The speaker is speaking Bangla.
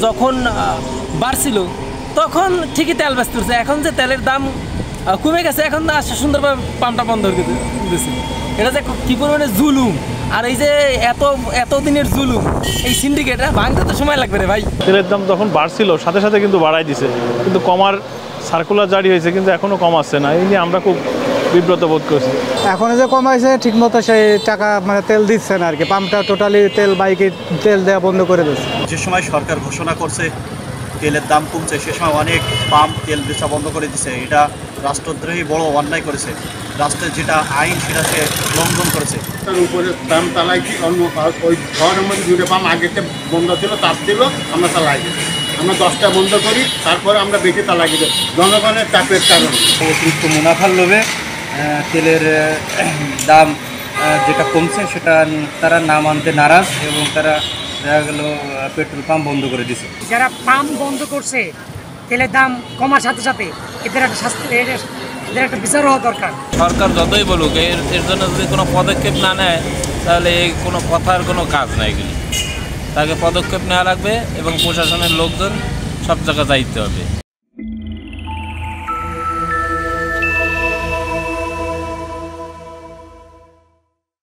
যখন বাড়ছিল তখন ঠিকই তেল ব্যস্ত হচ্ছে, এখন যে তেলের দাম কমে গেছে এখন আসলে সুন্দরভাবে পাম্পটা বন্ধ করে দিয়েছে। এটা যে কী পরিমাণে জুলুম, আর এই যে এত দিনের জুলুম, এই সিন্ডিকেটটা ভাঙতে তো সময় লাগবে রে ভাই। তেলের দাম যখন বাড়ছিল সাথে সাথে কিন্তু বাড়াই দিছে, কিন্তু কমার সার্কুলার জারি হয়েছে কিন্তু এখনও কমাচ্ছে না। এই নিয়ে আমরা খুব বিব্রত বোধ করছি। এখন যে কমাইছে ঠিকমতো সেই টাকা মানে তেল দিচ্ছে না আর কি, পাম্পটা টোটালি তেল বাইকে তেল দেওয়া বন্ধ করে দিচ্ছে। যে সময় সরকার ঘোষণা করছে তেলের দাম কমছে, সে সময় অনেক পাম্প তেল বেচা বন্ধ করে দিছে। এটা রাষ্ট্রদ্রোহী বড় অন্যায় করেছে। রাষ্ট্রের যেটা আইন সেটা সে লঙ্ঘন করেছে। তার উপরে দাম চালাইছি, অন্য ওই ঘরের মধ্যে দুটো পাম্প আগেতে বন্ধ ছিল, তার দিল আমরা চালাই দিই। আমরা 10টা বন্ধ করি, তারপরে আমরা বেশি চালাই দিই জনগণের চাপের কারণে। অতিরিক্ত মুনাফার লোভে তেলের দাম যেটা কমছে সেটা তারা না মানতে নারাজ, এবং তারা দেখা গেল পেট্রোল পাম্প বন্ধ করে দিছে। যারা পাম্প বন্ধ করছে তেলের দাম কমার সাথে সাথে এদের একটা শাস্তি, এদের একটা বিচার হওয়া দরকার। সরকার যতই বলুক এর জন্য যদি কোনো পদক্ষেপ না নেয় তাহলে এই কোনো কথার কোনো কাজ নাই। এগুলি তাকে পদক্ষেপ নেওয়া লাগবে এবং প্রশাসনের লোকজন সব জায়গায় যাইতে হবে।